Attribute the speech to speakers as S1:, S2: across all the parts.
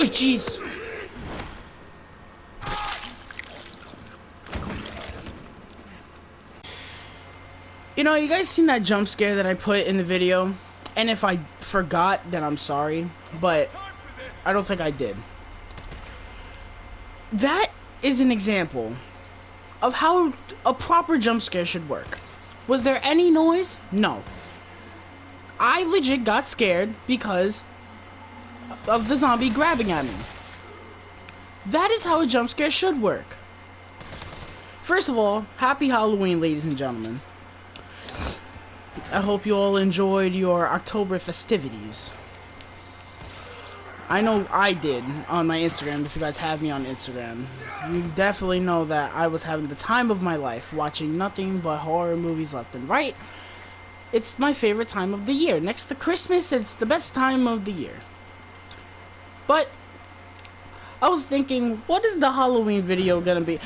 S1: jeez. You know, you guys seen that jump scare that I put in the video? And if I forgot, then I'm sorry. But I don't think I did. That is an example of how a proper jump scare should work. Was there any noise? No. I legit got scared because of the zombie grabbing at me. That is how a jump scare should work. First of all, happy Halloween, ladies and gentlemen. I hope you all enjoyed your October festivities. I know I did on my Instagram. If you guys have me on Instagram, you definitely know that I was having the time of my life watching nothing but horror movies left and right. It's my favorite time of the year. Next to Christmas, it's the best time of the year. But I was thinking, what is the Halloween video gonna be?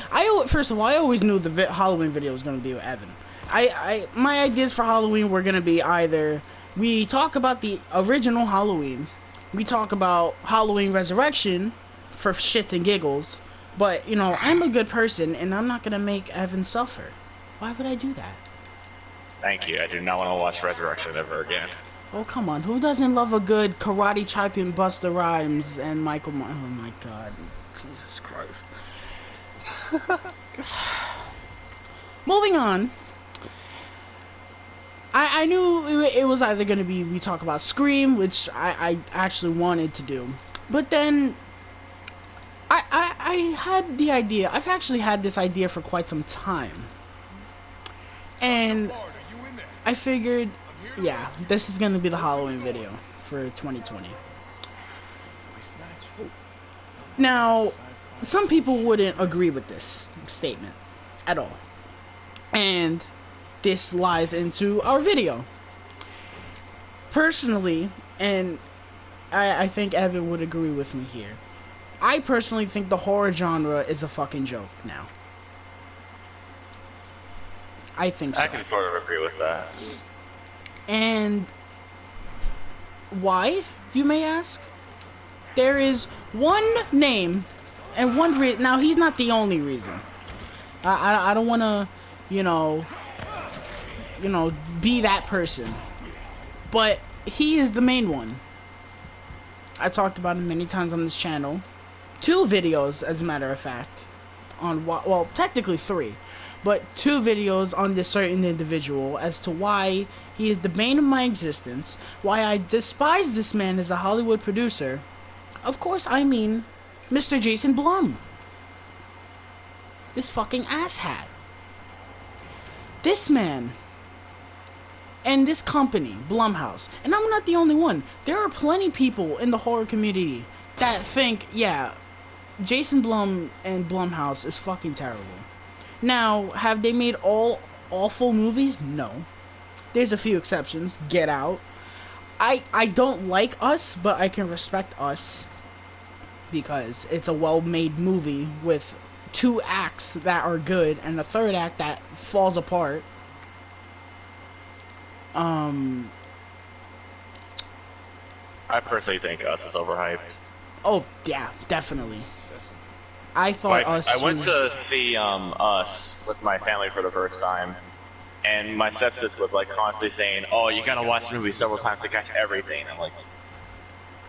S1: First of all, I always knew the Halloween video was gonna be with Evan. My ideas for Halloween were gonna be either we talk about the original Halloween, we talk about Halloween Resurrection for shits and giggles, but you know, I'm a good person and I'm not gonna make Evan suffer. Why would I do that?
S2: Thank you. I do not want to watch Resurrection ever again.
S1: Oh come on, who doesn't love a good karate champion Busta Rhymes and Michael? Oh my God, Jesus Christ. Moving on. I knew it was either going to be we talk about Scream, which I actually wanted to do. But then I had the idea. I've actually had this idea for quite some time. And I figured, yeah, this is going to be the Halloween video for 2020. Now, some people wouldn't agree with this statement at all. And this lies into our video. Personally, and I think Evan would agree with me here, I personally think the horror genre is a fucking joke now. I think so.
S2: I can sort of agree with that.
S1: And why, you may ask? There is one name and one reason. Now, he's not the only reason. I don't want to, you know, be that person. But he is the main one. I talked about him many times on this channel. 2 videos, as a matter of fact. Well, technically 3. But 2 videos on this certain individual as to why he is the bane of my existence. Why I despise this man as a Hollywood producer. Of course, I mean Mr. Jason Blum. This fucking asshat. This man and this company, Blumhouse, and I'm not the only one. There are plenty of people in the horror community that think, yeah, Jason Blum and Blumhouse is fucking terrible. Now, have they made all awful movies? No. There's a few exceptions. Get Out. I don't like Us, but I can respect Us because it's a well-made movie with 2 acts that are good and a 3rd act that falls apart.
S2: I personally think Us is overhyped.
S1: Oh yeah, definitely. I thought Us.
S2: I went to see Us with my family for the first time, and my stepsister was like constantly saying, "Oh, you gotta watch the movie several times to catch everything." I'm like,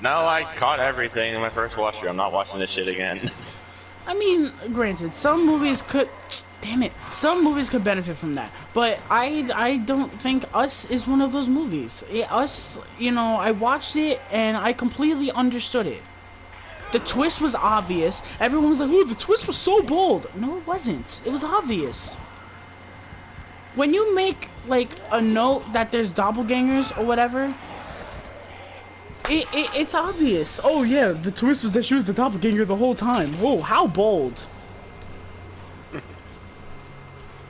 S2: "No, I caught everything in my first watch through. I'm not watching this shit again."
S1: I mean, granted, some movies could. Damn it, some movies could benefit from that, but I don't think Us is one of those movies. Us, you know, I watched it and I completely understood it. The twist was obvious. Everyone was like, "Ooh, the twist was so bold." No, it wasn't. It was obvious. When you make like a note that there's doppelgangers or whatever, it's obvious. Oh yeah, the twist was that she was the doppelganger the whole time. Whoa, how bold.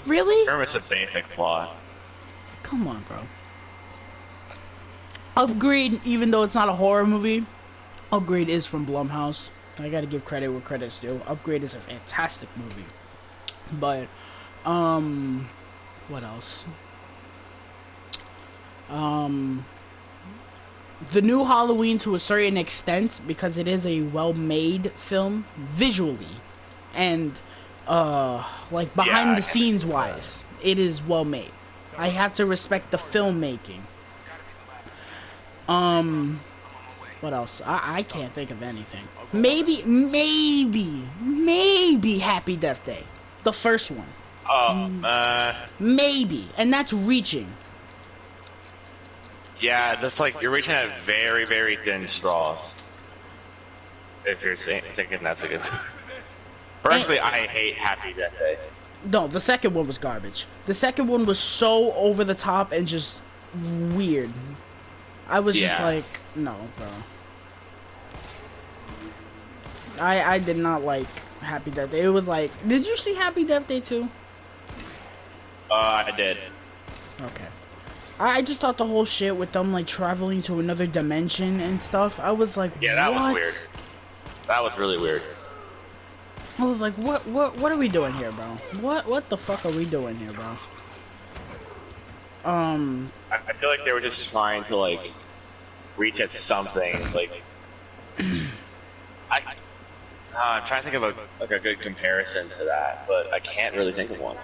S1: Really?
S2: It's a basic plot.
S1: Come on, bro. Upgrade, even though it's not a horror movie, Upgrade is from Blumhouse. I gotta give credit where credit's due. Upgrade is a fantastic movie. But, what else? the new Halloween to a certain extent, because it is a well-made film visually, and like
S2: Yeah,
S1: behind
S2: I
S1: the
S2: can
S1: scenes
S2: agree with that.
S1: wise, it is well made. I have to respect the filmmaking. Um, what else? I can't think of anything. Maybe Happy Death Day, the first one.
S2: Oh,
S1: Maybe, and that's reaching.
S2: yeah, that's like you're reaching at very, very thin straws. If you're thinking that's a good.
S1: And
S2: Personally, I hate Happy Death Day.
S1: no, the second one was garbage. The second one was so over the top and just weird. I was just
S2: Yeah.
S1: like, no, bro. I did not like Happy Death Day. It was like, did you see Happy Death Day too?
S2: I did.
S1: Okay. I just thought the whole shit with them like traveling to another dimension and stuff. I was like,
S2: Yeah, that was weird.
S1: what?
S2: That was really weird.
S1: I was like, what are we doing here, bro? What the fuck are we doing here, bro?
S2: I feel like they were just trying to like reach at something. Like, I'm trying to think of a good comparison to that, but I can't really think of one.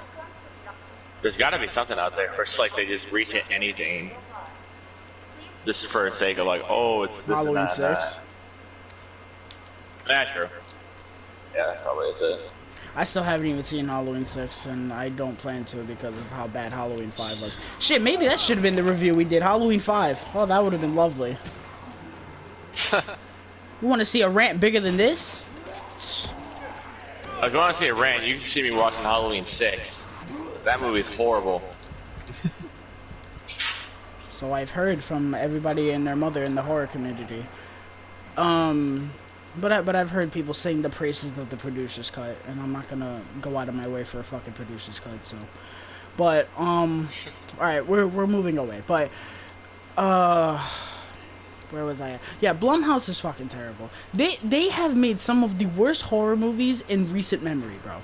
S2: There's got to be something out there where it's like they just reach at anything, just for the sake of like, oh, it's this
S1: Halloween
S2: and that.
S1: 6.
S2: Yeah, sure. Yeah, that probably is it.
S1: I still haven't even seen Halloween 6, and I don't plan to because of how bad Halloween 5 was. Shit, maybe that should have been the review we did. Halloween 5. Oh, that would have been lovely. You want to see a rant bigger than this?
S2: If you want to see a rant, you can see me watching Halloween 6. That movie's horrible.
S1: So I've heard from everybody and their mother in the horror community. But I've heard people sing the praises of the producer's cut, and I'm not gonna go out of my way for a fucking producer's cut. So, but all right, we're moving away. But where was I at? Yeah, Blumhouse is fucking terrible. They have made some of the worst horror movies in recent memory, bro.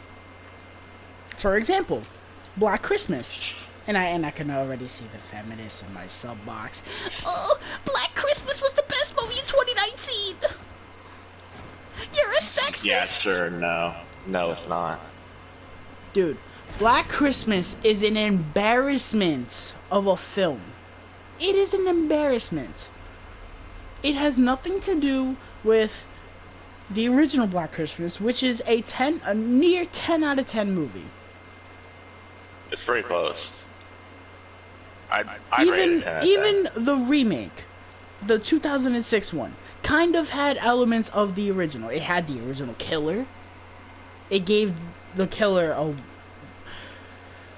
S1: For example, Black Christmas. And I can already see the feminists in my sub box. Oh, Black Christmas was the best movie in 2019. You're a sexist.
S2: Yeah, sure. No, it's not.
S1: Dude, Black Christmas is an embarrassment of a film. It is an embarrassment. It has nothing to do with the original Black Christmas, which is a near 10 out of 10 movie.
S2: It's pretty close. I'd rate it 10 out of 10.
S1: Even the remake, the 2006 one, kind of had elements of the original. It had the original killer. It gave the killer a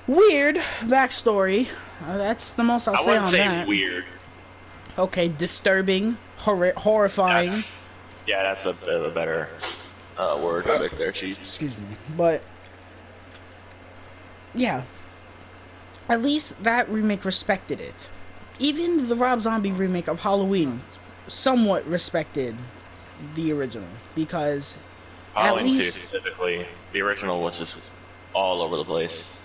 S1: weird backstory. That's the most I'll say on that.
S2: I wouldn't say weird.
S1: Okay, disturbing, horrifying.
S2: That's a bit of a better word right there, Chief.
S1: Excuse me. But, yeah. At least that remake respected it. Even the Rob Zombie remake of Halloween somewhat respected the original. Because,
S2: Halloween
S1: at
S2: 2
S1: least
S2: specifically, the original was just all over the place.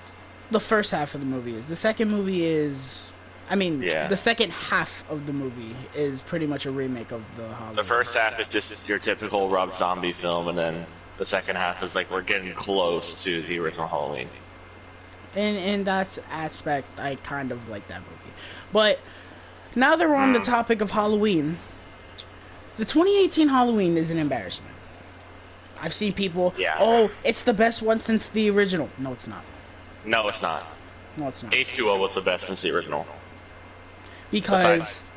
S1: the first half of the movie is. The second movie is...
S2: Yeah.
S1: the second half of the movie is pretty much a remake of the Halloween.
S2: The first half is just your typical Rob Zombie film, and then the second half is like we're getting close to the original Halloween.
S1: And in that aspect, I kind of like that movie. But now that we're on the topic of Halloween, the 2018 Halloween is an embarrassment. I've seen people, oh, it's the best one since the original. No, it's not.
S2: No, it's not.
S1: No, it's not.
S2: H2O was the best since the original.
S1: Because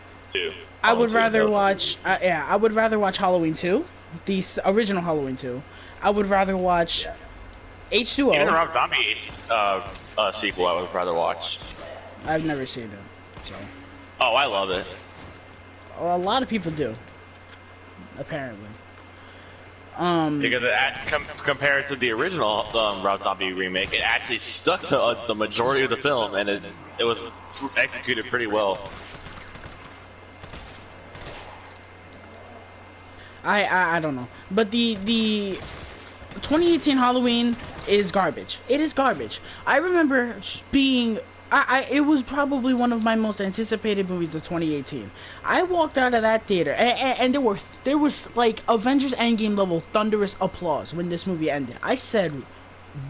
S1: I would rather watch, I would rather watch Halloween 2, the original Halloween 2. I would rather watch H2O.
S2: Even the Rob Zombie sequel, I would rather watch.
S1: I've never seen it. So.
S2: Oh, I love it.
S1: Well, a lot of people do. Apparently.
S2: Because compared to the original Rob Zombie remake, it actually stuck to the majority of the film, and it was executed pretty well.
S1: I don't know, but the 2018 Halloween is garbage. It is garbage. I remember being It was probably one of my most anticipated movies of 2018. I walked out of that theater, and there was like Avengers Endgame level thunderous applause when this movie ended. I said,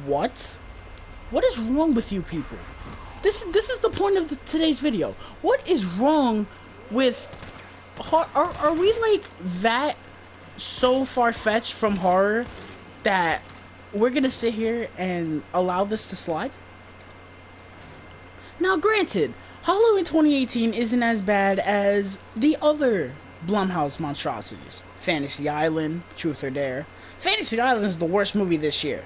S1: "What? What is wrong with you people? This is the point of today's video. What is wrong with are we like that so far-fetched from horror that we're gonna sit here and allow this to slide?" Now, granted, Halloween 2018 isn't as bad as the other Blumhouse monstrosities. Fantasy Island, Truth or Dare. Fantasy Island is the worst movie this year.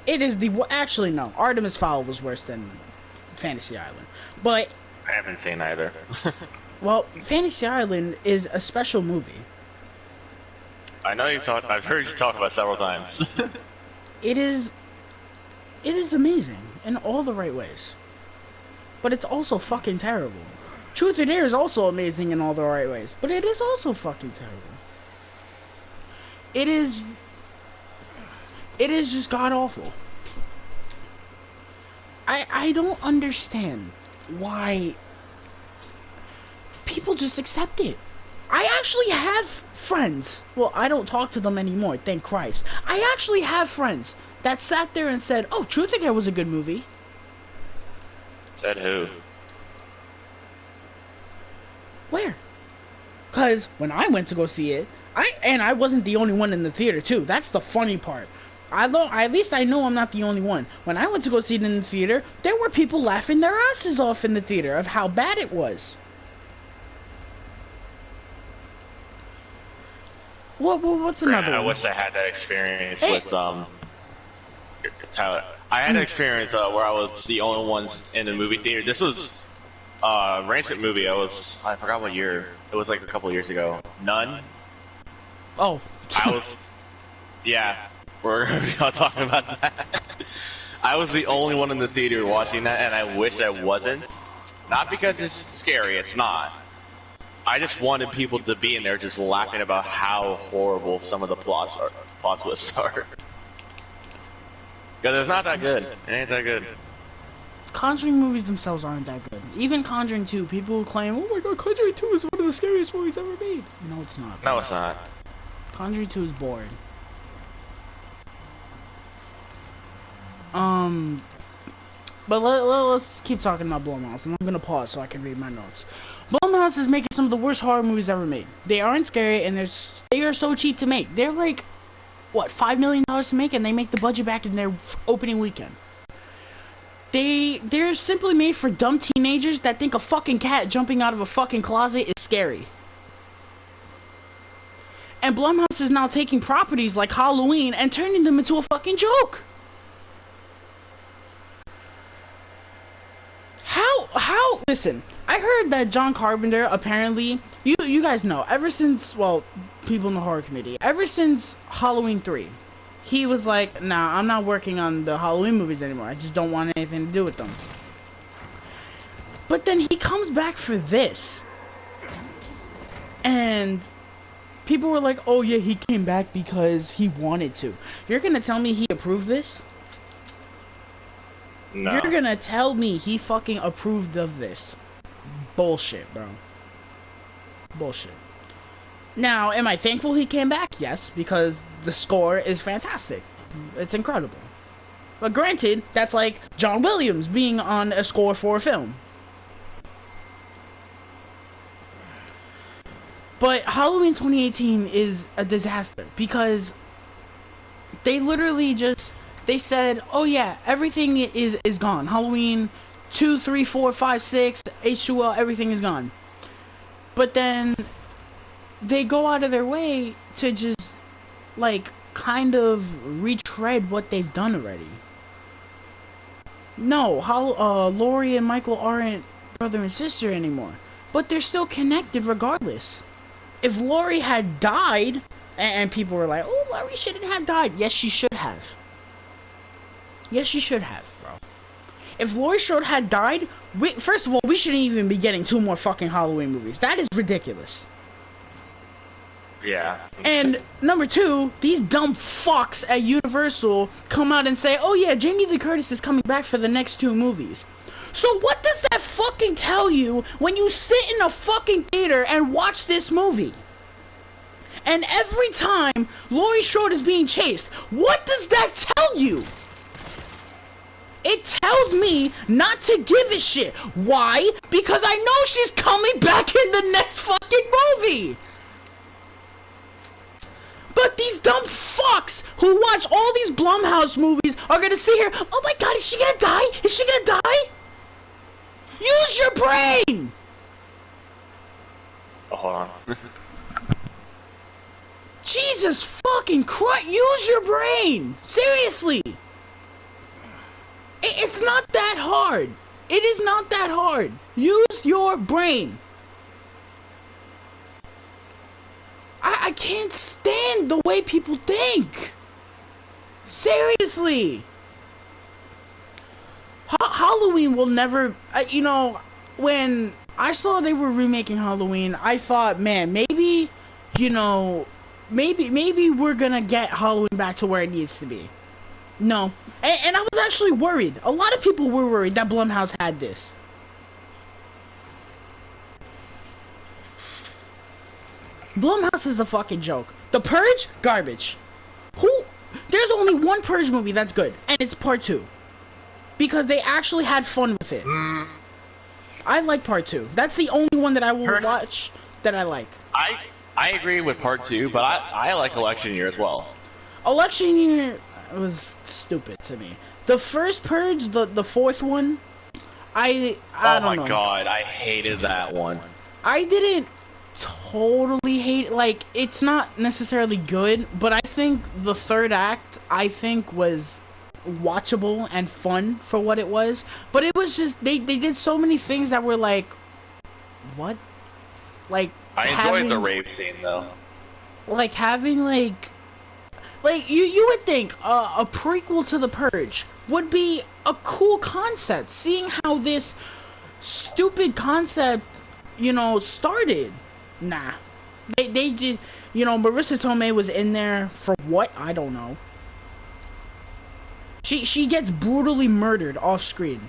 S1: It is the... Actually, no. Artemis Fowl was worse than Fantasy Island. But...
S2: I haven't seen either.
S1: well, Fantasy Island is a special movie.
S2: I know I've heard you talk about it several times.
S1: It is amazing in all the right ways. But it's also fucking terrible. Truth or Dare is also amazing in all the right ways, but it is also fucking terrible. It is just god awful. I don't understand why people just accept it. I actually have friends. Well, I don't talk to them anymore, thank Christ. I actually have friends that sat there and said, "Oh, Truth or Dare was a good movie."
S2: Said who?
S1: Where? Because when I went to go see it, I wasn't the only one in the theater too. That's the funny part. At least I know I'm not the only one. When I went to go see it in the theater, there were people laughing their asses off in the theater of how bad it was. What's another one?
S2: I wish I had that experience with Tyler. I had an experience where I was the only ones in the movie theater. This was a recent movie. I forgot what year. It was like a couple years ago. Nun.
S1: Oh.
S2: Yeah, we're gonna be talking about that. I was the only one in the theater watching that, and I wish I wasn't. Not because it's scary, it's not. I just wanted people to be in there just laughing about how horrible some of the plot twists are. Because it's not that good. It ain't that good.
S1: Conjuring movies themselves aren't that good. Even Conjuring 2, people who claim, "Oh my god, Conjuring 2 is one of the scariest movies ever made." No, it's not.
S2: No, it's not.
S1: Conjuring 2 is boring. But let's keep talking about Blumhouse, and I'm gonna pause so I can read my notes. Blumhouse is making some of the worst horror movies ever made. They aren't scary, and they are so cheap to make. They're like, what, $5 million to make, and they make the budget back in their opening weekend. They're simply made for dumb teenagers that think a fucking cat jumping out of a fucking closet is scary. And Blumhouse is now taking properties like Halloween and turning them into a fucking joke. How? Listen, I heard that John Carpenter apparently, you guys know, ever since, well, people in the horror community, ever since Halloween 3, he was like, "Nah, I'm not working on the Halloween movies anymore. I just don't want anything to do with them." But then he comes back for this. And people were like, "Oh yeah, he came back because he wanted to." You're gonna tell me he approved this?
S2: No.
S1: You're gonna tell me he fucking approved of this? Bullshit, bro. Bullshit. Now, am I thankful he came back? Yes, because the score is fantastic. It's incredible. But granted, that's like John Williams being on a score for a film. But Halloween 2018 is a disaster because they literally just, they said, "Oh yeah, everything is gone. Halloween 2, 3, 4, 5, 6, H2O, everything is gone." But then they go out of their way to just, like, kind of retread what they've done already. No, Laurie and Michael aren't brother and sister anymore. But they're still connected regardless. If Laurie had died, and people were like, "Oh, Laurie shouldn't have died." Yes, she should have. Yes, she should have, bro. If Laurie Strode had died, first of all, we shouldn't even be getting 2 more fucking Halloween movies. That is ridiculous.
S2: Yeah.
S1: And number 2, these dumb fucks at Universal come out and say, "Oh yeah, Jamie Lee Curtis is coming back for the next 2 movies." So what does that fucking tell you when you sit in a fucking theater and watch this movie? And every time Laurie Strode is being chased, what does that tell you? It tells me not to give a shit. Why? Because I know she's coming back in the next fucking movie. But these dumb fucks who watch all these Blumhouse movies are gonna sit here, oh my god, is she gonna die? Is she gonna die? Use your brain!
S2: Oh, hold on.
S1: Jesus fucking Christ, use your brain! Seriously! It's not that hard. It is not that hard. Use your brain. I can't stand the way people think. Seriously. Halloween will never... you know, when I saw they were remaking Halloween, I thought, man, maybe, you know, maybe we're gonna get Halloween back to where it needs to be. No. And I was actually worried. A lot of people were worried that Blumhouse had this. Blumhouse is a fucking joke. The Purge? Garbage. There's only one Purge movie that's good, and it's part 2. Because they actually had fun with it. I like part 2. That's the only one that I will watch that I like.
S2: I agree with part 2, but I like Election Year as well.
S1: Election Year was stupid to me. The first Purge, the fourth one, I don't know.
S2: Oh my god, I hated that one.
S1: I didn't totally hate, like, it's not necessarily good, but I think the third act, I think, was watchable and fun for what it was. But it was just, they did so many things that were like, what? Like,
S2: I enjoyed the rape scene, though.
S1: Like, having, like, you would think a prequel to The Purge would be a cool concept, seeing how this stupid concept, you know, started. Nah. They did, you know, Marissa Tomei was in there for what? I don't know. She gets brutally murdered off screen.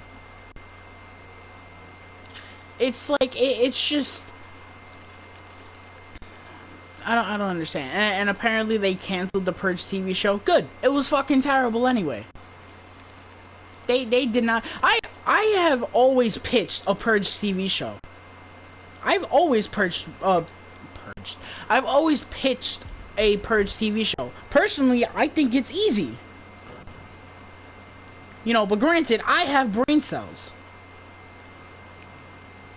S1: It's like, it's just... I don't understand. And apparently they canceled the Purge TV show. Good. It was fucking terrible anyway. They did not... I have always pitched a Purge TV show. I've always I've always pitched a Purge TV show. Personally, I think it's easy. You know, but granted, I have brain cells.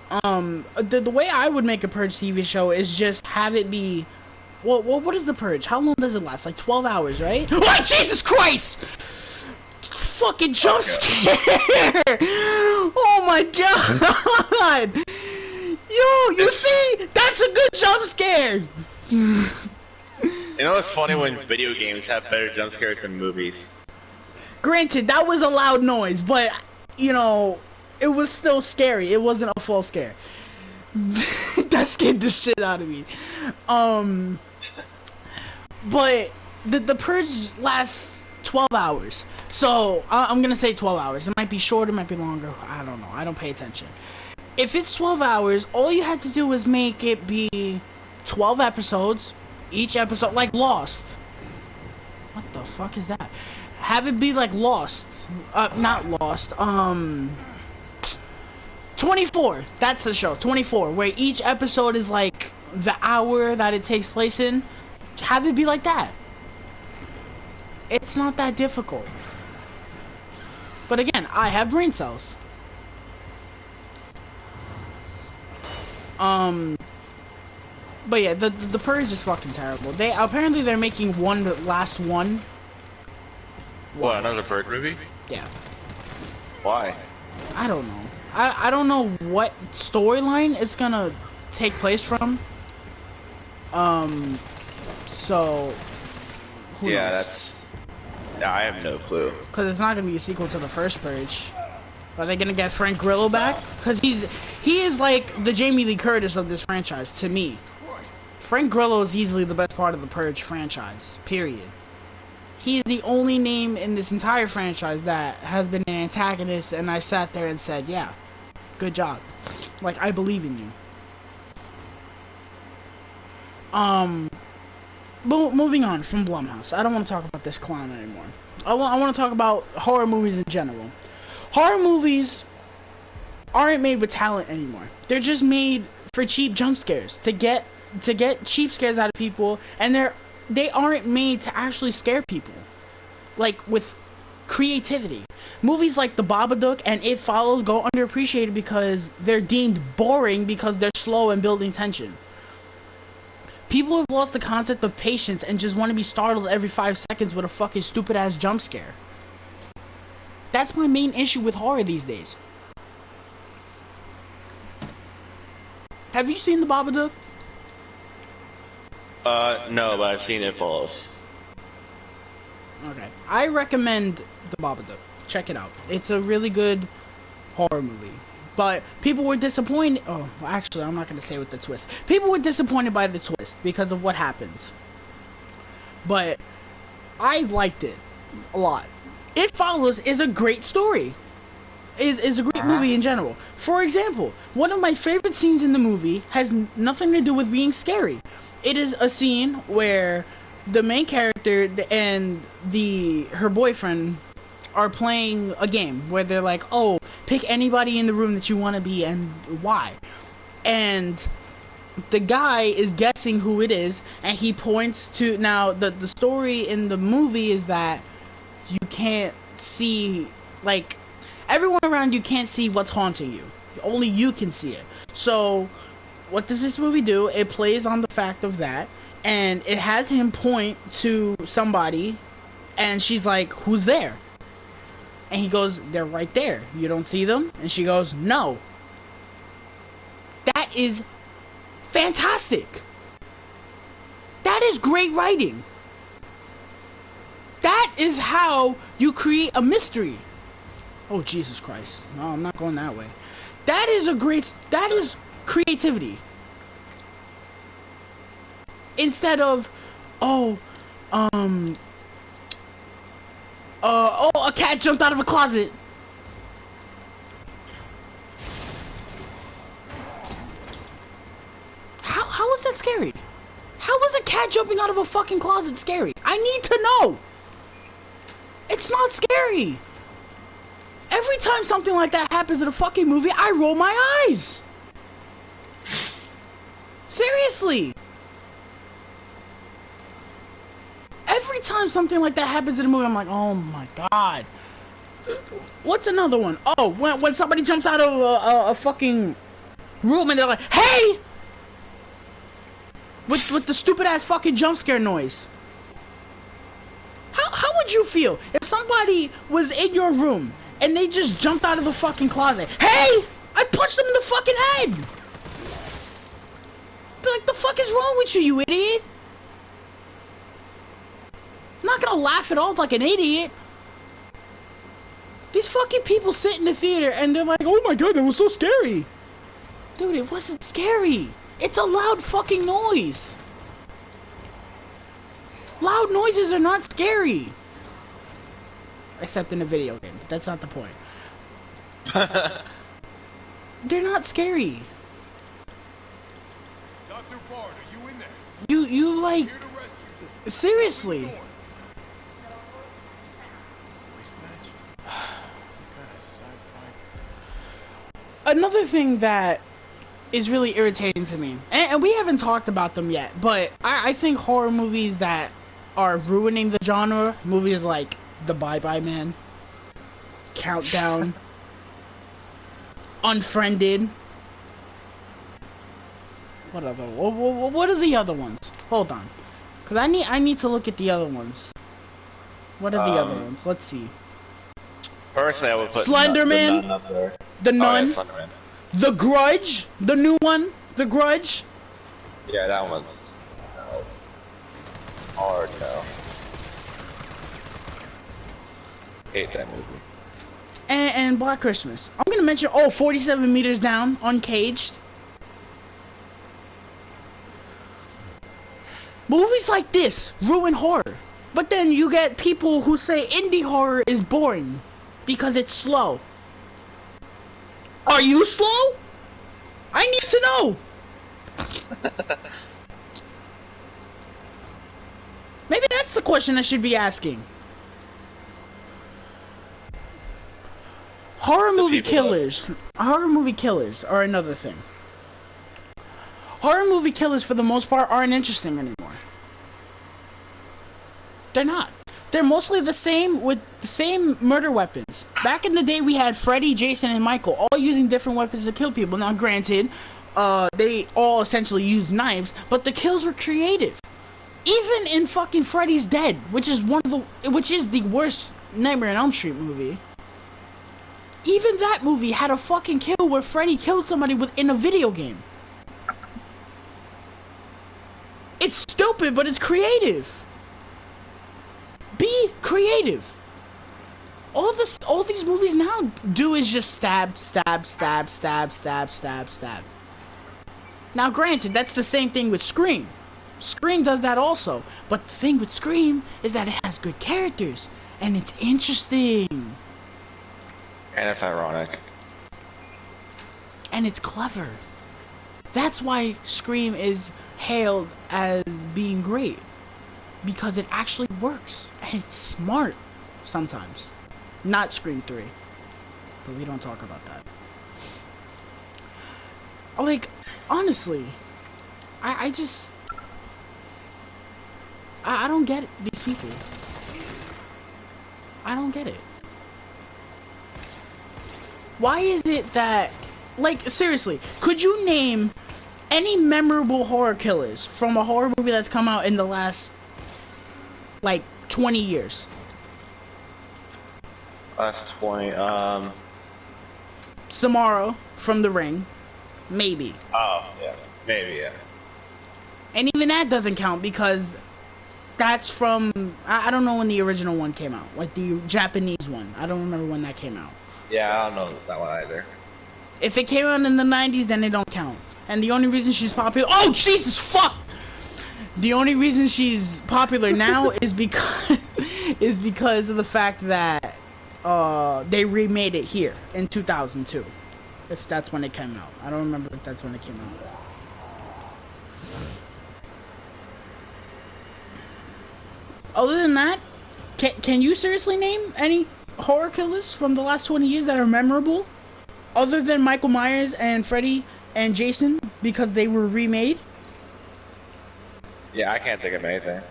S1: The way I would make a Purge TV show is just have it be... Well, what is the Purge? How long does it last? Like 12 hours, right? Oh, Jesus Christ! Fucking jump scare! Oh my god! Yo, you see? That's a good jump scare!
S2: You know what's funny when video games have better jump scares than movies?
S1: Granted, that was a loud noise, but, you know, it was still scary. It wasn't a full scare. That scared the shit out of me. But the Purge lasts 12 hours. So, I'm gonna say 12 hours. It might be shorter, it might be longer. I don't know. I don't pay attention. If it's 12 hours, all you had to do was make it be 12 episodes. Each episode, like Lost. What the fuck is that? Have it be like Lost. Not Lost. 24. That's the show. 24. Where each episode is like the hour that it takes place in. Have it be like that. It's not that difficult. But again, I have brain cells. But yeah, the Purge is fucking terrible. Apparently they're making last one.
S2: What, another Purge movie?
S1: Yeah.
S2: Why?
S1: I don't know. I don't know what storyline it's gonna take place from. So who knows?
S2: I have no clue.
S1: Cause it's not gonna be a sequel to the first Purge. Are they gonna get Frank Grillo back? Cause he is like the Jamie Lee Curtis of this franchise to me. Frank Grillo is easily the best part of the Purge franchise. Period. He is the only name in this entire franchise that has been an antagonist, and I sat there and said, yeah, good job. Like, I believe in you. Moving on from Blumhouse. I don't want to talk about this clown anymore. I want to talk about horror movies in general. Horror movies aren't made with talent anymore. They're just made for cheap jump scares, to get cheap scares out of people, and they aren't made to actually scare people, like, with creativity. Movies like The Babadook and It Follows go underappreciated because they're deemed boring because they're slow and building tension. People have lost the concept of patience and just want to be startled every 5 seconds with a fucking stupid ass jump scare. That's my main issue with horror these days. Have you seen The Babadook?
S2: No, but I've seen It Follows.
S1: Okay. I recommend The Babadook. Check it out. It's a really good horror movie. But people were disappointed. Oh, well, actually, I'm not going to say with the twist. People were disappointed by the twist because of what happens. But I liked it a lot. It Follows is a great story. Is a great movie in general. For example, one of my favorite scenes in the movie has nothing to do with being scary. It is a scene where the main character and her boyfriend are playing a game where they're like, oh, pick anybody in the room that you want to be and why. And the guy is guessing who it is, and he points to... Now, the story in the movie is that you can't see, like, everyone around you can't see what's haunting you. Only you can see it. So, what does this movie do? It plays on the fact of that, and it has him point to somebody, and she's like, who's there? And he goes, they're right there. You don't see them? And she goes, no. That is fantastic. That is great writing. That is how you create a mystery. Oh, Jesus Christ. No, I'm not going that way. That is creativity. Instead of, a cat jumped out of a closet. How is that scary? How is a cat jumping out of a fucking closet scary? I need to know. It's not scary. Every time something like that happens in a fucking movie, I roll my eyes. Seriously. Every time something like that happens in a movie, I'm like, oh my god. What's another one? Oh, when somebody jumps out of a fucking room and they're like, hey! With the stupid ass fucking jump scare noise. How would you feel if somebody was in your room and they just jumped out of the fucking closet? Hey! I punched them in the fucking head! Be like, the fuck is wrong with you, you idiot? I'm not gonna laugh it off like an idiot. These fucking people sit in the theater and they're like, oh my god, that was so scary. Dude, it wasn't scary. It's a loud fucking noise. Loud noises are not scary. Except in a video game. That's not the point. They're not scary.
S3: Dr. Bard, are you in there?
S1: You like...
S3: Here to rescue.
S1: Seriously. Another thing that is really irritating to me, and we haven't talked about them yet, but I think horror movies that are ruining the genre, movies like The Bye-Bye Man, Countdown, Unfriended. What are the other ones? Hold on, because I need to look at the other ones. What are the other ones? Let's see.
S2: Personally, I would put
S1: Slenderman,
S2: the Nun up there.
S1: The Nun,
S2: Oh, yeah, Slenderman.
S1: The Grudge, the new one, The Grudge.
S2: Yeah, that one's hard no. Hate that movie.
S1: And Black Christmas. I'm gonna mention 47 Meters Down, Uncaged. Movies like this ruin horror. But then you get people who say indie horror is boring because it's slow. Are you slow? I need to know. Maybe that's the question I should be asking. Horror movie killers are another thing. Horror movie killers, for the most part, aren't interesting anymore. They're not. They're mostly the same, with the same murder weapons. Back in the day, we had Freddy, Jason, and Michael, all using different weapons to kill people. Now, granted, they all essentially used knives, but the kills were creative. Even in fucking Freddy's Dead, which is the worst Nightmare on Elm Street movie. Even that movie had a fucking kill where Freddy killed somebody within a video game. It's stupid, but it's creative. Be creative. All these movies now do is just stab, stab, stab, stab, stab, stab, stab. Now, granted, that's the same thing with Scream. Scream does that also, but the thing with Scream is that it has good characters, and it's interesting.
S2: And it's ironic.
S1: And it's clever. That's why Scream is hailed as being great. Because it actually works, and it's smart sometimes. Not Scream 3, but we don't talk about that. Like, honestly, I don't get these people. I don't get it. Why is it that, like, seriously, could you name any memorable horror killers from a horror movie that's come out in the last, like, 20 years?
S2: Last 20,
S1: Samara from The Ring. Maybe.
S2: Oh, yeah. Maybe, yeah.
S1: And even that doesn't count because that's from, I don't know when the original one came out. Like the Japanese one. I don't remember when that came out.
S2: Yeah, I don't know that one either.
S1: If it came out in the 90s, then it don't count. And the only reason she's popular... Oh, Jesus, fuck! The only reason she's popular now is because of the fact that they remade it here in 2002. If that's when it came out. I don't remember if that's when it came out. Other than that, can you seriously name any horror killers from the last 20 years that are memorable? Other than Michael Myers and Freddy and Jason, because they were remade?
S2: Yeah, I can't think of anything.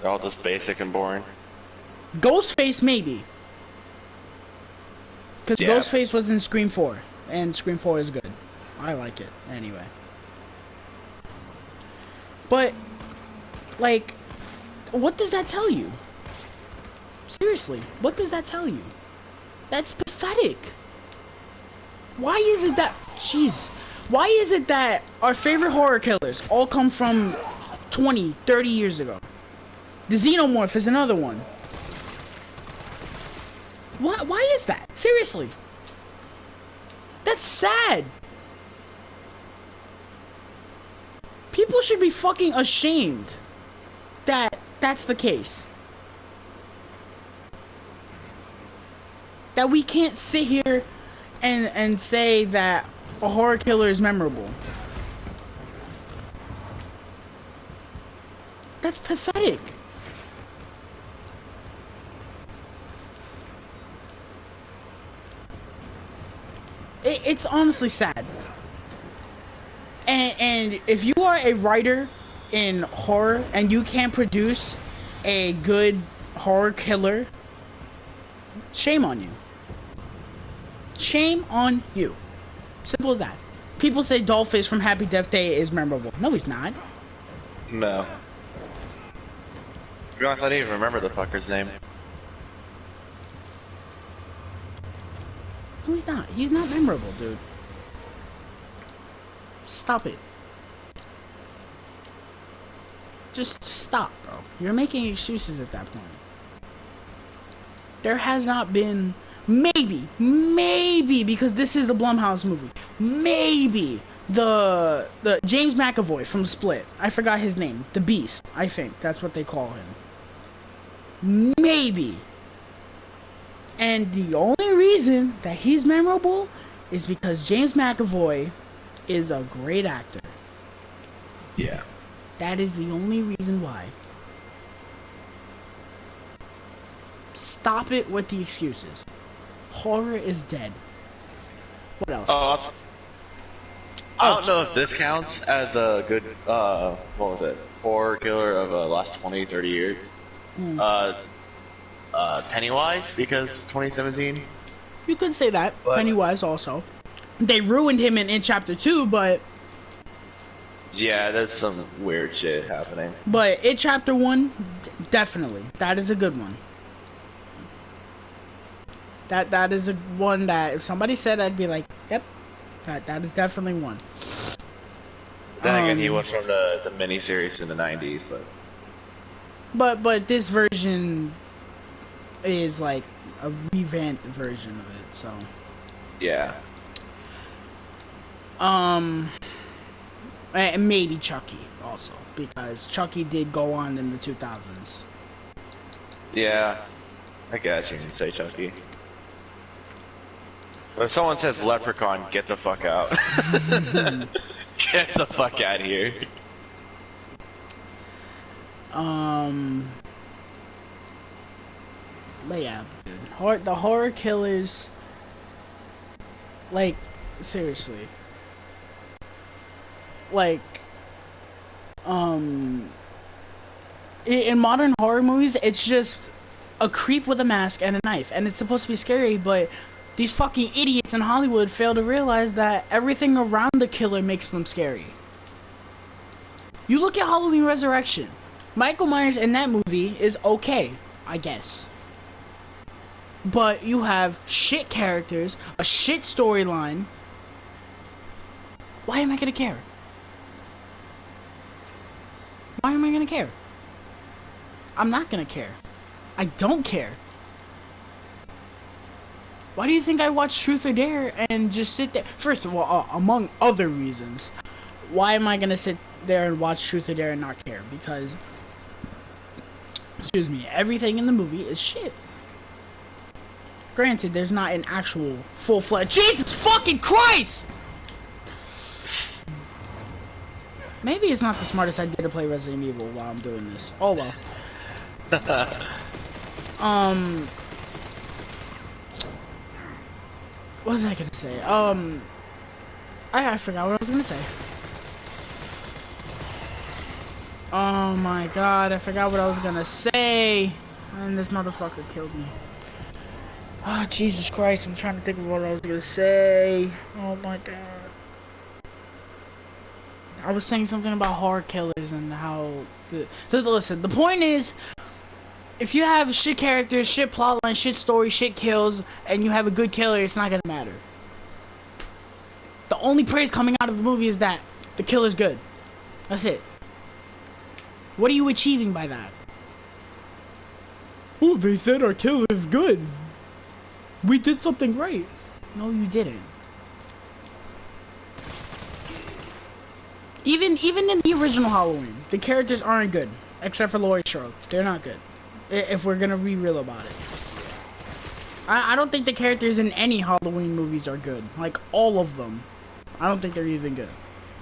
S2: They're all just basic and boring.
S1: Ghostface, maybe. Because
S2: Yeah.
S1: Ghostface was in Scream 4. And Scream 4 is good. I like it, anyway. But, like, what does that tell you? Seriously, what does that tell you? That's pathetic. Why is it that... Jeez. Why is it that our favorite horror killers all come from 20, 30 years ago? The Xenomorph is another one. Why is that? Seriously. That's sad. People should be fucking ashamed that that's the case. That we can't sit here and say that a horror killer is memorable. That's pathetic. It's honestly sad. And if you are a writer in horror and you can't produce a good horror killer, shame on you. Shame on you. Simple as that. People say Dollface from Happy Death Day is memorable. No, he's not.
S2: No. To be honest, I didn't even remember the fucker's name.
S1: No, he's not. He's not memorable, dude. Stop it. Just stop, bro. You're making excuses at that point. There has not been... Maybe, because this is the Blumhouse movie. Maybe the James McAvoy from Split. I forgot his name. The Beast. I think that's what they call him. Maybe. And the only reason that he's memorable is because James McAvoy is a great actor.
S2: Yeah.
S1: That is the only reason why. Stop it with the excuses. Horror is dead. What else?
S2: Oh, I don't know if this counts as a good, what was it? Horror killer of the last 20, 30 years. Pennywise, because 2017.
S1: You could say that.
S2: But-
S1: Pennywise also. They ruined him in Chapter 2, but
S2: Yeah, there's some weird shit happening.
S1: in Chapter 1, definitely. That is a good one. That is a one that if somebody said, I'd be like, yep, that is definitely one.
S2: Then again, he was from the miniseries in the 90s,
S1: But this version is like a revamped version of it, so.
S2: yeah.
S1: And maybe Chucky also, because Chucky did go on in the 2000s.
S2: Yeah, I guess you can say Chucky. But if someone says Leprechaun, get the fuck out. Get the fuck out of here.
S1: But yeah, dude. The horror killers, like, seriously. Like, in modern horror movies, it's just a creep with a mask and a knife, and it's supposed to be scary, but these fucking idiots in Hollywood fail to realize that everything around the killer makes them scary. You look at Halloween Resurrection. Michael Myers in that movie is okay, I guess. But you have shit characters, a shit storyline. Why am I gonna care? Why am I gonna care? I'm not gonna care. I don't care. Why do you think I watch Truth or Dare and just sit there? First of all, among other reasons, why am I gonna sit there and watch Truth or Dare and not care? Because, excuse me, everything in the movie is shit. Granted, there's not an actual full-fledged... Jesus fucking Christ! Maybe it's not the smartest idea to play Resident Evil while I'm doing this. Oh well. What was I gonna say? I forgot what I was gonna say. Oh my god, I forgot what I was gonna say. And this motherfucker killed me. Oh, Jesus Christ, I'm trying to think of what I was gonna say. Oh my god. I was saying something about horror killers and how... So listen, the point is, if you have shit characters, shit plotline, shit story, shit kills, and you have a good killer, it's not gonna matter. The only praise coming out of the movie is that the killer's good. That's it. What are you achieving by that? Oh, they said our killer is good. We did something right. No, you didn't. Even in the original Halloween, the characters aren't good. Except for Laurie Strode. They're not good. If we're gonna be real about it. I don't think the characters in any Halloween movies are good. Like, all of them. I don't think they're even good.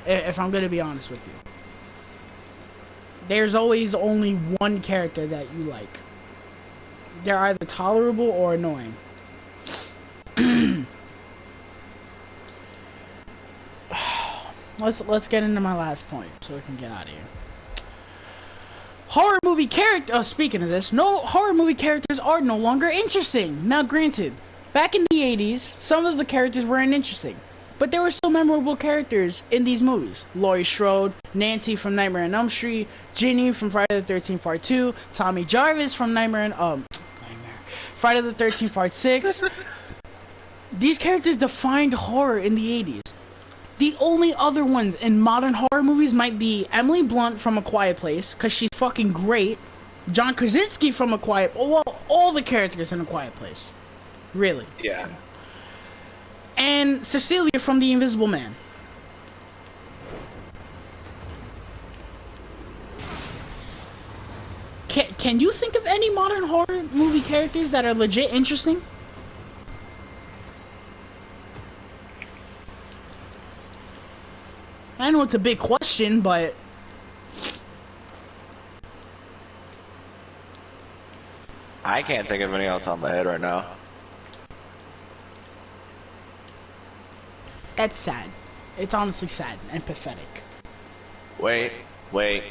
S1: If I'm gonna be honest with you. There's always only one character that you like. They're either tolerable or annoying. Let's get into my last point so we can get out of here. Horror movie character. Speaking of this, no horror movie characters are no longer interesting. Now, granted, back in the 80s, some of the characters weren't interesting, but there were still memorable characters in these movies. Laurie Strode, Nancy from Nightmare on Elm Street, Ginny from Friday the 13th Part 2, Tommy Jarvis from Friday the 13th Part 6. These characters defined horror in the 80s. The only other ones in modern horror movies might be Emily Blunt from A Quiet Place, because she's fucking great. John Krasinski from A Quiet... Well, all the characters in A Quiet Place. Really.
S2: Yeah.
S1: And Cecilia from The Invisible Man. Can you think of any modern horror movie characters that are legit interesting? I know it's a big question, but
S2: I can't think of anything else on my head right now.
S1: that's sad. It's honestly sad and pathetic.
S2: Wait.
S1: Uh-oh,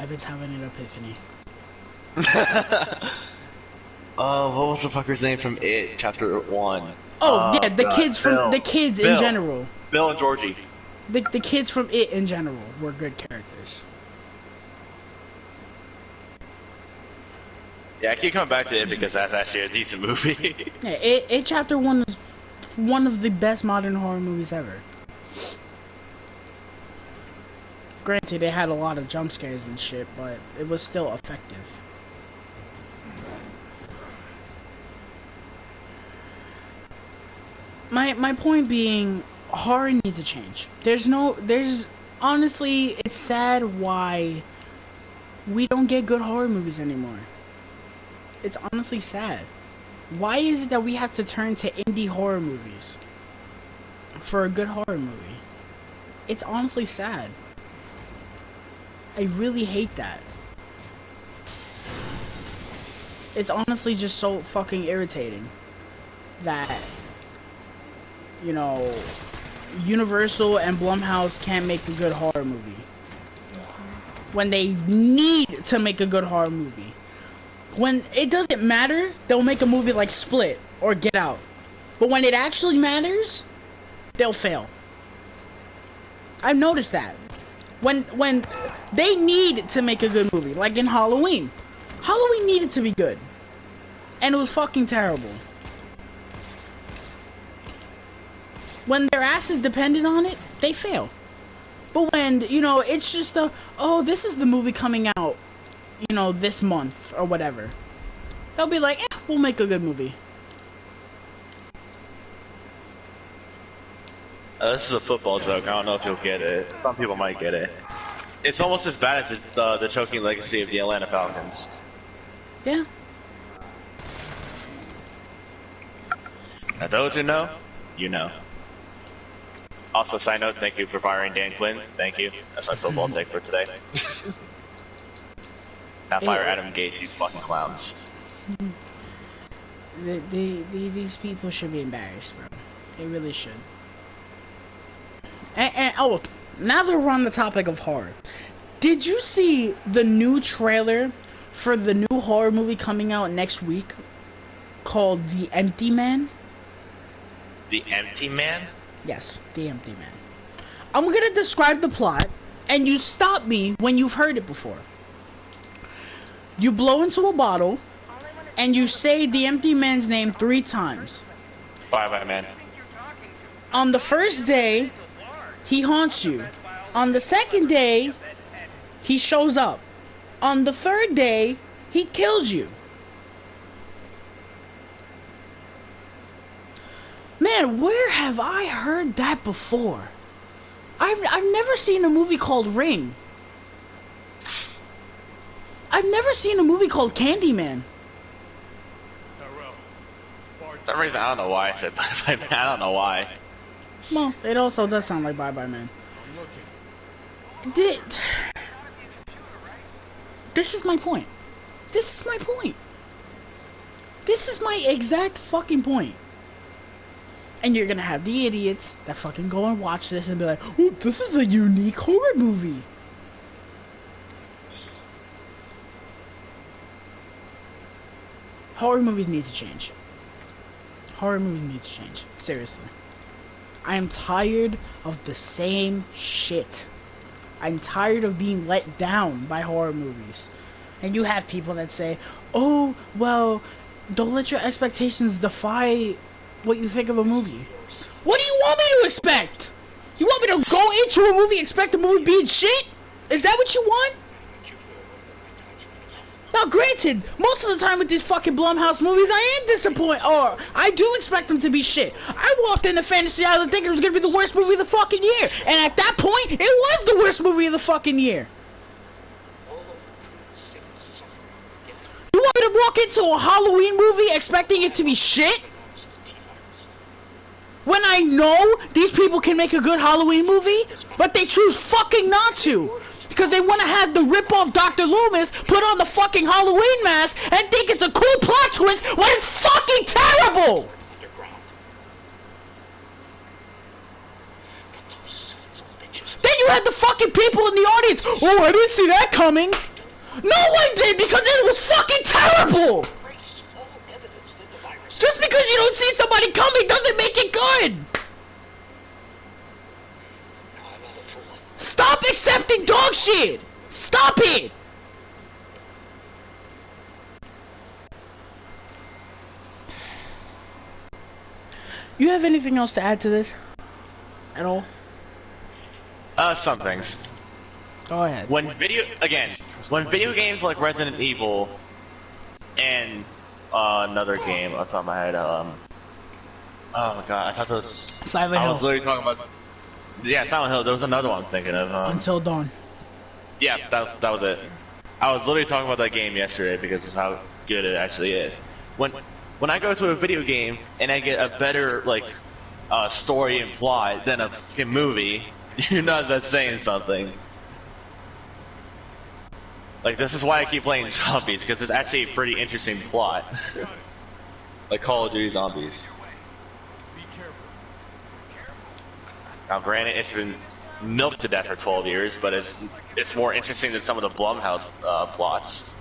S1: Evan's having an epiphany.
S2: What was the fucker's name from It, Chapter 1?
S1: Oh, yeah, the
S2: God,
S1: kids from
S2: Bill.
S1: the kids
S2: Bill.
S1: in general.
S2: Bill and Georgie.
S1: The kids from It in general were good characters.
S2: Yeah, I keep coming back to It because that's actually a decent movie.
S1: Yeah, It Chapter 1 is one of the best modern horror movies ever. Granted, it had a lot of jump scares and shit, but it was still effective. My point being, horror needs to change. There's honestly, it's sad why we don't get good horror movies anymore. It's honestly sad. Why is it that we have to turn to indie horror movies for a good horror movie? It's honestly sad. I really hate that. It's honestly just so fucking irritating that, you know, Universal and Blumhouse can't make a good horror movie when they need to make a good horror movie. When it doesn't matter, they'll make a movie like Split or Get Out. But when it actually matters, they'll fail. I've noticed that. When they need to make a good movie, like in Halloween. Halloween needed to be good. And it was fucking terrible. When their asses depended on it, they fail. But when, you know, it's just oh, this is the movie coming out, you know, this month or whatever, they'll be like, we'll make a good movie.
S2: This is a football joke. I don't know if you'll get it. Some people might get it. It's almost as bad as the choking legacy of the Atlanta Falcons.
S1: Yeah.
S2: Now, those who know, you know. Also, side note, thank you for firing Dan Quinn. Thank you. That's my football take for today. Now fire Adam Gase, you fucking clowns.
S1: These people should be embarrassed, bro. They really should. And oh, now that we're on the topic of horror, did you see the new trailer for the new horror movie coming out next week called The Empty Man?
S2: The Empty Man?
S1: Yes, The Empty Man. I'm gonna describe the plot, and you stop me when you've heard it before. You blow into a bottle, and you say the empty man's name 3 times.
S2: Bye, man.
S1: On the first day, he haunts you. On the second day, he shows up. On the third day, he kills you. Man, where have I heard that before? I've never seen a movie called Ring. I've never seen a movie called Candyman.
S2: For some reason, I don't know why I said Bye Bye Man. I don't know why.
S1: Well, it also does sound like Bye Bye Man. This is my point. This is my point. This is my exact fucking point. And you're gonna have the idiots that fucking go and watch this and be like, oh, this is a unique horror movie. Horror movies need to change. Horror movies need to change. Seriously. I am tired of the same shit. I'm tired of being let down by horror movies. And you have people that say, oh, well, don't let your expectations defy what you think of a movie. What do you want me to expect? You want me to go into a movie and expect the movie being shit? Is that what you want? Now, granted, most of the time with these fucking Blumhouse movies, I am disappointed, or I do expect them to be shit. I walked into Fantasy Island thinking it was gonna be the worst movie of the fucking year, and at that point, it was the worst movie of the fucking year. gonna walk into a Halloween movie expecting it to be shit? When I know these people can make a good Halloween movie, but they choose fucking not to. Because they want to have the rip-off Dr. Loomis put on the fucking Halloween mask and think it's a cool plot twist when it's fucking terrible! Then you had the fucking people in the audience, oh, I didn't see that coming. No one did because it was fucking terrible! Just because you don't see somebody coming doesn't make it good! Stop accepting dog shit! Stop it! You have anything else to add to this? At all?
S2: Some things.
S1: Go ahead.
S2: When video games like Resident Evil and another game off the top of my head, oh my god, I thought this was
S1: Silent Hill.
S2: I was literally talking about Silent Hill. There was another one I'm thinking of.
S1: Until Dawn.
S2: Yeah, that was it. I was literally talking about that game yesterday because of how good it actually is. When I go to a video game and I get a better story and plot than a fucking movie, you know that's saying something. Like, this is why I keep playing Zombies, because it's actually a pretty interesting plot. Like Call of Duty Zombies. Now granted, it's been milked to death for 12 years, but it's more interesting than some of the Blumhouse plots.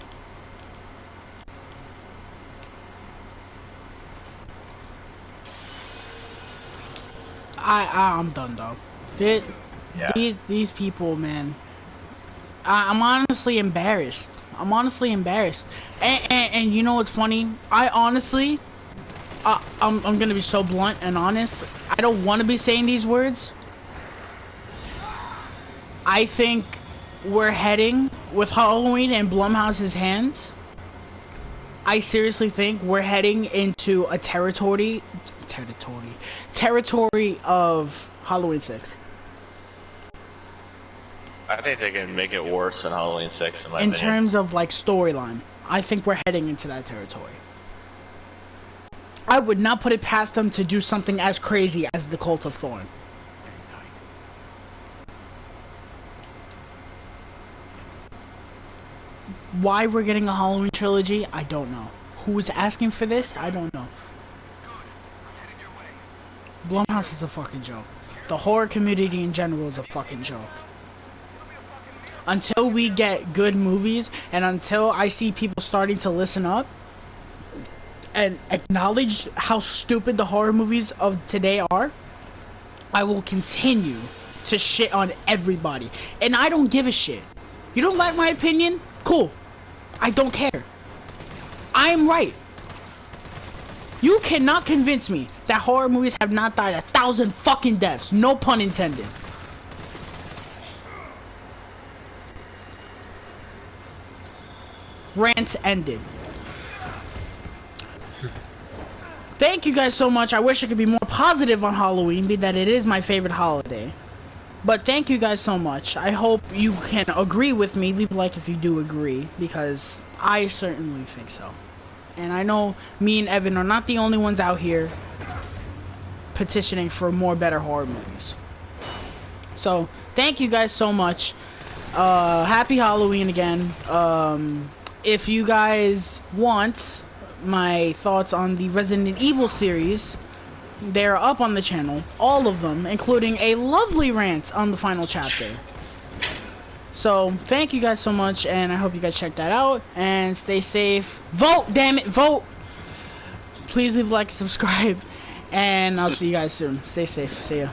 S1: I'm done, dog. These people, man. I'm honestly embarrassed. And you know what's funny? I honestly, I'm gonna be so blunt and honest. I don't want to be saying these words. I think we're heading with Halloween in Blumhouse's hands. I seriously think we're heading into a territory of Halloween 6.
S2: I think they can make it worse than Halloween 6 in my
S1: In
S2: opinion.
S1: terms of like storyline, I think we're heading into that territory. I would not put it past them to do something as crazy as the Cult of Thorn. Why we're getting a Halloween trilogy, I don't know. Who is asking for this? I don't know. Blumhouse is a fucking joke. The horror community in general is a fucking joke. Until we get good movies, and until I see people starting to listen up and acknowledge how stupid the horror movies of today are, I will continue to shit on everybody. And I don't give a shit. You don't like my opinion? Cool. I don't care. I'm right. You cannot convince me that horror movies have not died 1,000 fucking deaths. No pun intended. Rant ended. Thank you guys so much. I wish I could be more positive on Halloween, be that it is my favorite holiday. But thank you guys so much. I hope you can agree with me. Leave a like if you do agree, because I certainly think so. And I know me and Evan are not the only ones out here petitioning for more better horror movies. So, thank you guys so much. Happy Halloween again. If you guys want my thoughts on the Resident Evil series, they're up on the channel. All of them, including a lovely rant on the final chapter. So, thank you guys so much, and I hope you guys check that out. And stay safe. Vote, damn it, vote! Please leave a like and subscribe. And I'll see you guys soon. Stay safe. See ya.